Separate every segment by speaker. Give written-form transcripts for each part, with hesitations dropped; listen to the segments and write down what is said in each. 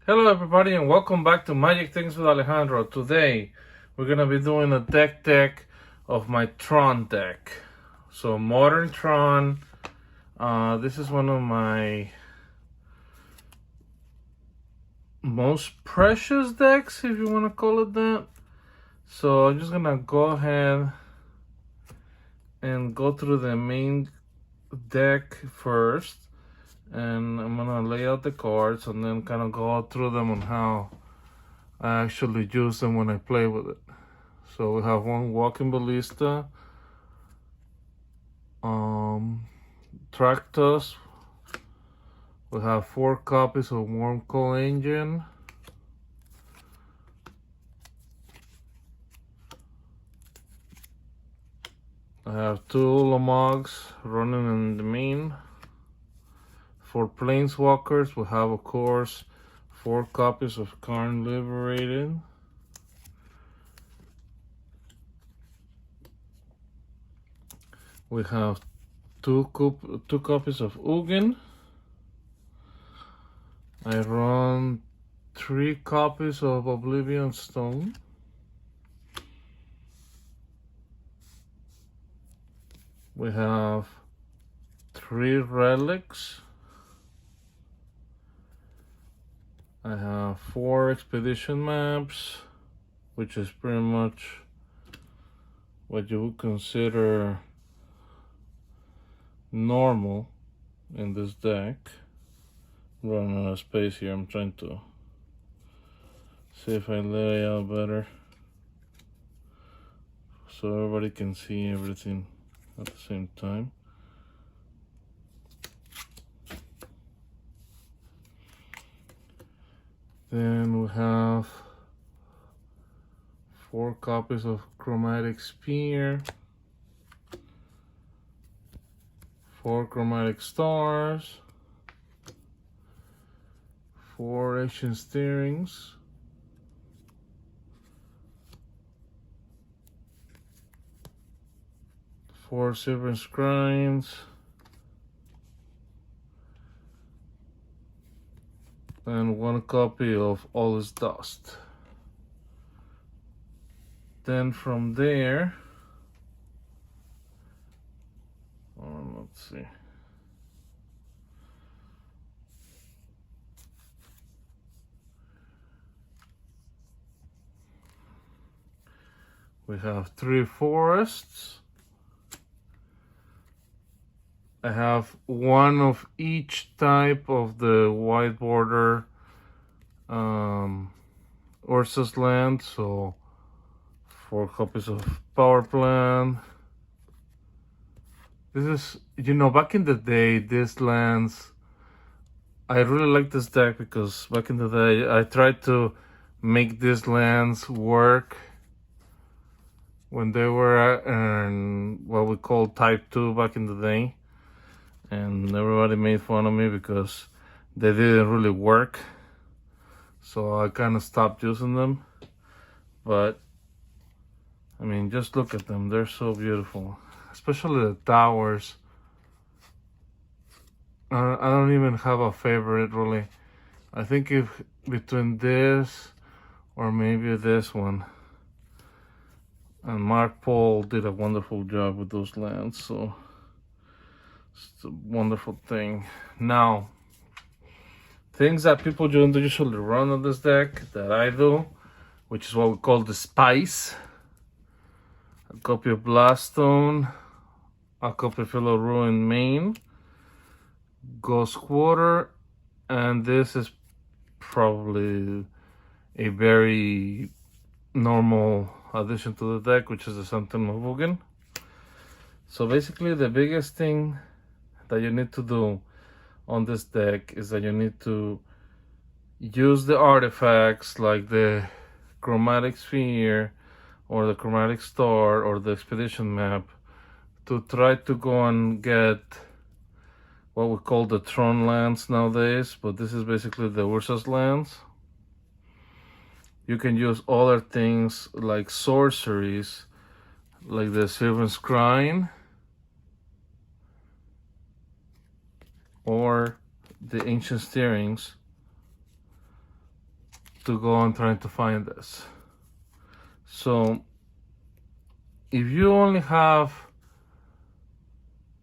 Speaker 1: Hello everybody and welcome back to Magic Things with Alejandro. Today we're going to be doing a deck of my Tron deck. So Modern Tron, this is one of my most precious decks, if you want to call it that. So I'm just going to go ahead and go through the main deck first. And I'm gonna lay out the cards and then kind of go through them on how I actually use them when I play with it. So we have one Walking Ballista, Tractus. We have 4 copies of Warm Cold Engine. I have 2 Ulamogs running in the main. For Planeswalkers, we have, of course, 4 copies of Karn Liberated. We have two copies of Ugin. I run 3 copies of Oblivion Stone. We have 3 relics. I have 4 expedition maps, which is pretty much what you would consider normal in this deck. I'm running out of space here. I'm trying to see if I lay out better so everybody can see everything at the same time. Then we have 4 copies of Chromatic Spear, 4 Chromatic Stars, 4 Ancient Steerings, 4 Silver Scrines, and 1 copy of All Is Dust. Then from there, let's see. We have 3 forests. I have 1 of each type of the white border Ursa's land, so 4 copies of Power Plant. This is, back in the day, these lands, I really like this deck because back in the day, I tried to make these lands work when they were in what we call Type 2 back in the day. And everybody made fun of me because they didn't really work. So I kind of stopped using them. But, I mean, just look at them. They're so beautiful. Especially the towers. I don't even have a favorite, really. I think if between this or maybe this one. And Mark Paul did a wonderful job with those lands, so it's a wonderful thing. Now, things that people don't usually run on this deck that I do, which is what we call the spice. A copy of Blaststone, a copy of Fellow Ruin Main, Ghost Quarter, and this is probably a very normal addition to the deck, which is the Sentinel of Ugin. So basically the biggest thing that you need to do on this deck is that you need to use the artifacts like the Chromatic Sphere or the Chromatic Star or the Expedition Map to try to go and get what we call the Tron lands nowadays, but this is basically the Ursa's lands. You can use other things like sorceries, like the Silver Scrine or the Ancient Steerings to go and trying to find this. So if you only have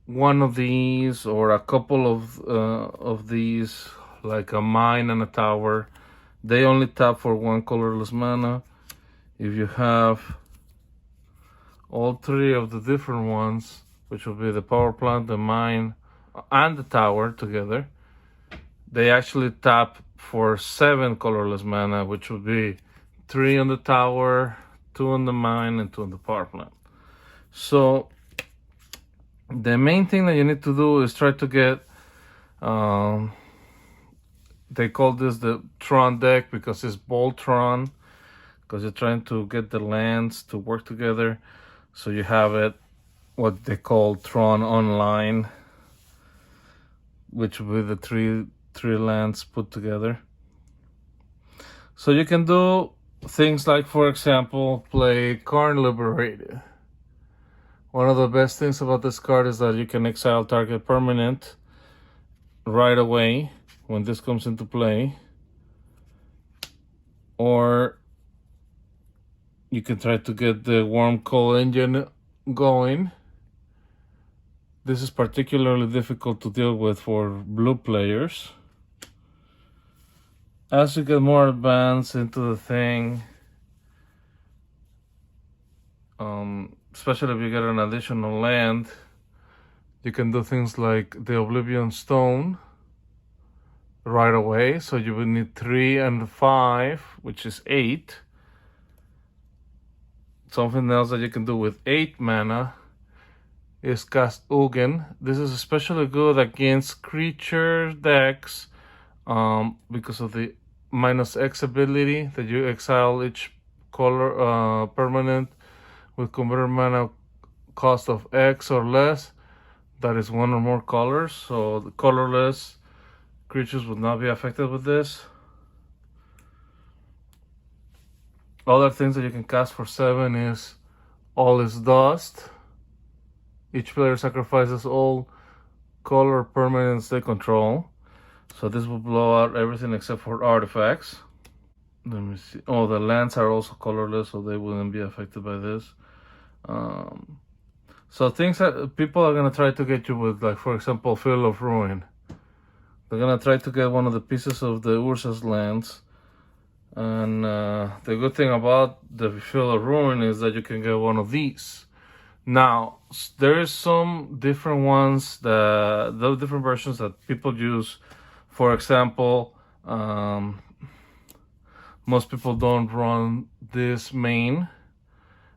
Speaker 1: one of these or a couple of these, like a mine and a tower, they only tap for one colorless mana. If you have all three of the different ones, which will be the power plant, the mine, and the tower together, they actually tap for 7 colorless mana, which would be 3 on the tower, 2 on the mine, and 2 on the power plant. So the main thing that you need to do is try to get, they call this the Tron deck because it's bold Tron, because you're trying to get the lands to work together. So you have it, what they call Tron Online, which will be the three lands put together. So you can do things like, for example, play Karn Liberated. One of the best things about this card is that you can exile target permanent right away when this comes into play. Or you can try to get the Worm Coal Engine going. This is particularly difficult to deal with for blue players. As you get more advanced into the thing, especially if you get an additional land, you can do things like the Oblivion Stone right away. So you would need 3 and 5, which is 8. Something else that you can do with 8 mana is cast Ugin. This is especially good against creature decks because of the -X ability that you exile each color permanent with converted mana cost of X or less. That is 1 or more colors. So the colorless creatures would not be affected with this. Other things that you can cast for 7 is All is Dust. Each player sacrifices all color permanents they control. So this will blow out everything except for artifacts. Let me see. Oh, the lands are also colorless, so they wouldn't be affected by this. So things that people are going to try to get you with, like, for example, Field of Ruin. They're going to try to get one of the pieces of the Urza's lands. And the good thing about the Field of Ruin is that you can get one of these. Now, there is some different ones, the different versions that people use. For example, most people don't run this main,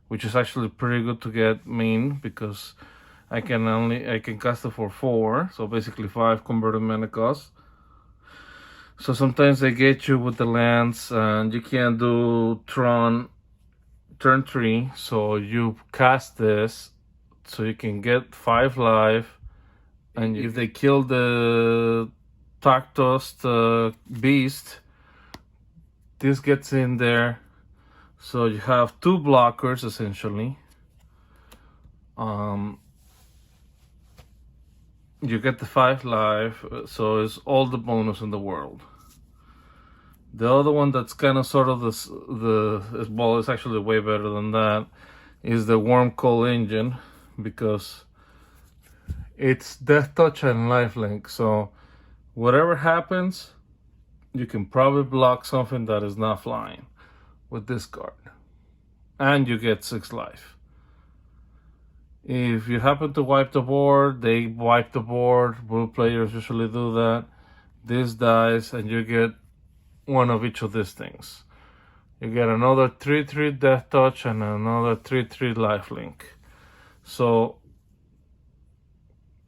Speaker 1: which is actually pretty good to get main because I can cast it for 4, so basically 5 converted mana cost. So sometimes they get you with the lands, and you can't do Tron turn 3, so you cast this so you can get 5 life, and if they kill the Tactos beast, this gets in there, so you have 2 blockers essentially. You get the 5 life, so it's all the bonus in the world. The other one that's kind of sort of well, it's actually way better than that, is the Worm Coal Engine, because it's Death Touch and Lifelink. So whatever happens, you can probably block something that is not flying with this card, and you get 6 life. If you happen to wipe the board, they wipe the board. Blue players usually do that. This dies, and you get one of each of these things. You get another 3/3 Death Touch and another 3/3 Lifelink. So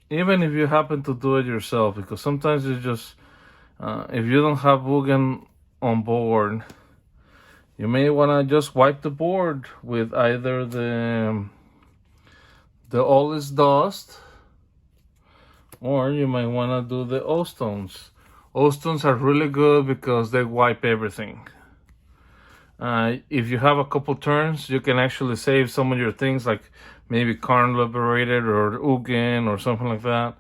Speaker 1: even if you happen to do it yourself, because sometimes you just if you don't have Ugin on board, you may want to just wipe the board with either the All is Dust, or you might want to do the O-Stones. O-Stones are really good because they wipe everything. If you have a couple turns, you can actually save some of your things, like maybe Karn Liberated or Ugin or something like that,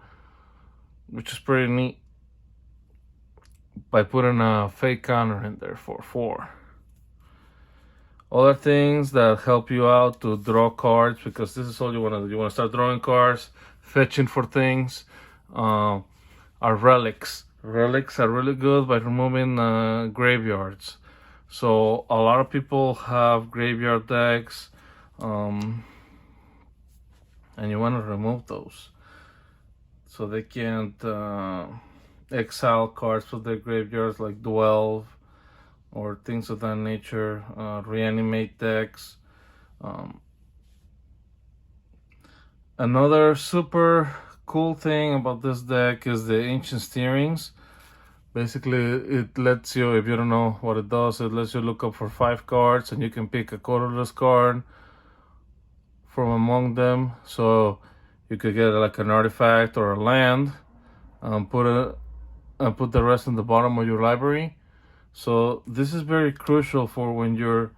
Speaker 1: which is pretty neat. by putting a fake counter in there for 4. Other things that help you out to draw cards, because this is all you want to do. You want to start drawing cards, fetching for things, are relics. Relics are really good by removing graveyards. So a lot of people have graveyard decks, and you want to remove those so they can't exile cards from their graveyards, like Dwell or things of that nature. Reanimate decks. Another super cool thing about this deck is the Ancient Steerings. Basically, it lets you, if you don't know what it does, it lets you look up for 5 cards, and you can pick a colorless card from among them. So you could get like an artifact or a land, put the rest in the bottom of your library. So this is very crucial for when you're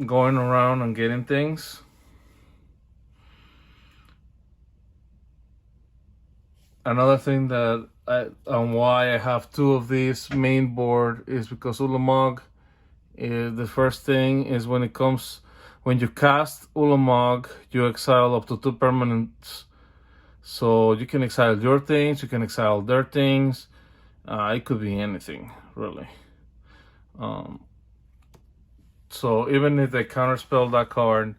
Speaker 1: going around and getting things. Another thing that why I have 2 of these main board is because Ulamog, the first thing is when you cast Ulamog, you exile up to 2 permanents. So you can exile your things, you can exile their things. It could be anything, really. So even if they counterspell that card,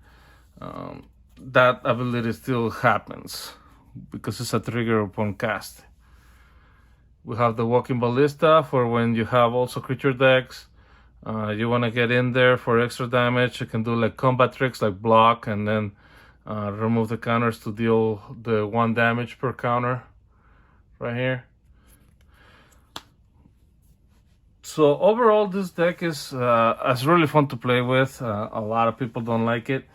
Speaker 1: that ability still happens because it's a trigger upon cast. We have the Walking Ballista for when you have also creature decks. You want to get in there for extra damage. You can do like combat tricks like block and then remove the counters to deal the 1 damage per counter right here. So overall, this deck is really fun to play with. A lot of people don't like it.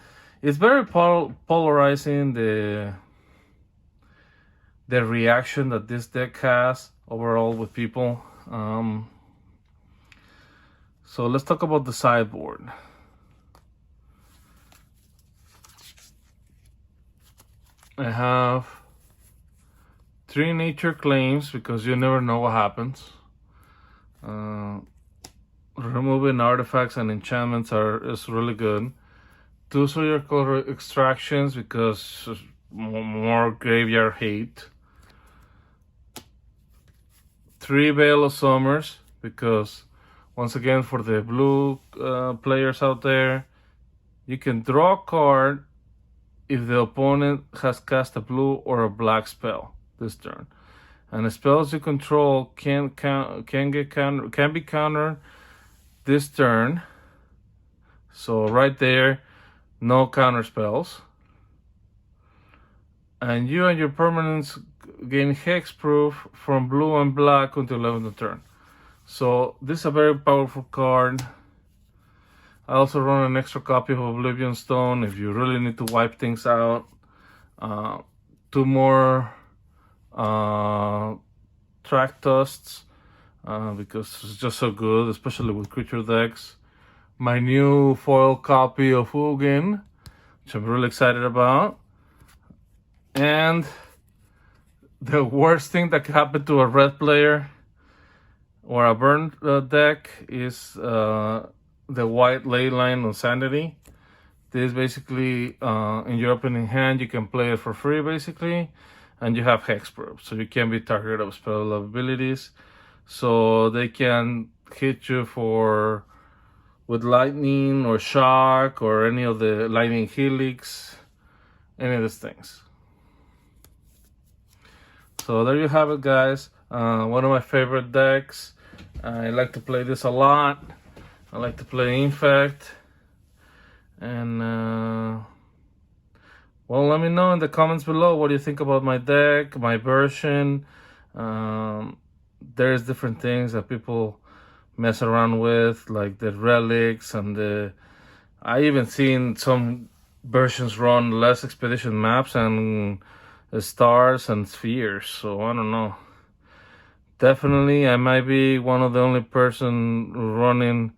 Speaker 1: It's very polarizing, the reaction that this deck has overall with people. So let's talk about the sideboard. I have 3 nature claims because you never know what happens. Removing artifacts and enchantments is really good. 2 Sawyer Color extractions because more graveyard hate. 3 Veil of Summers because, once again, for the blue players out there, you can draw a card if the opponent has cast a blue or a black spell this turn, and the spells you control can be countered this turn. So right there, no counter spells, and you and your permanents gain hexproof from blue and black until 11th turn. So this is a very powerful card. I also run an extra copy of Oblivion Stone if you really need to wipe things out. 2 more Track Dusts because it's just so good, especially with creature decks. My new foil copy of Ugin, which I'm really excited about. And the worst thing that could happen to a red player or a burn deck is the white ley line on Sanity. This basically, in your opening hand, you can play it for free basically, and you have hexproof, so you can be targeted of spell abilities, so they can hit you with lightning or shock or any of the lightning helix, any of these things. So there you have it, guys. One of my favorite decks. I like to play this a lot. I like to play Infect. And well, let me know in the comments below what do you think about my deck, my version. There's different things that people mess around with, like the relics and I even seen some versions run less expedition maps and stars and spheres, so I don't know. Definitely I might be one of the only person running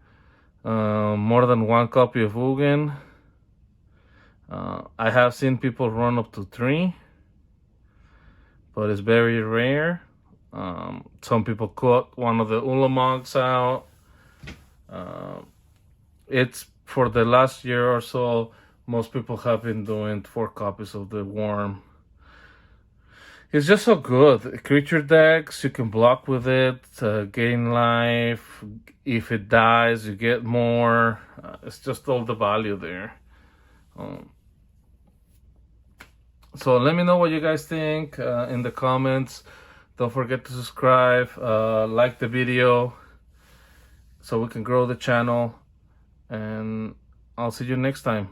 Speaker 1: more than 1 copy of Ugin. I have seen people run up to 3, but it's very rare. Some people cut one of the Ulamongs out. It's for the last year or so, most people have been doing 4 copies of the Worm. It's just so good. Creature decks, you can block with it, gain life. If it dies, you get more. It's just all the value there. So let me know what you guys think in the comments. Don't forget to subscribe, like the video, so we can grow the channel. And I'll see you next time.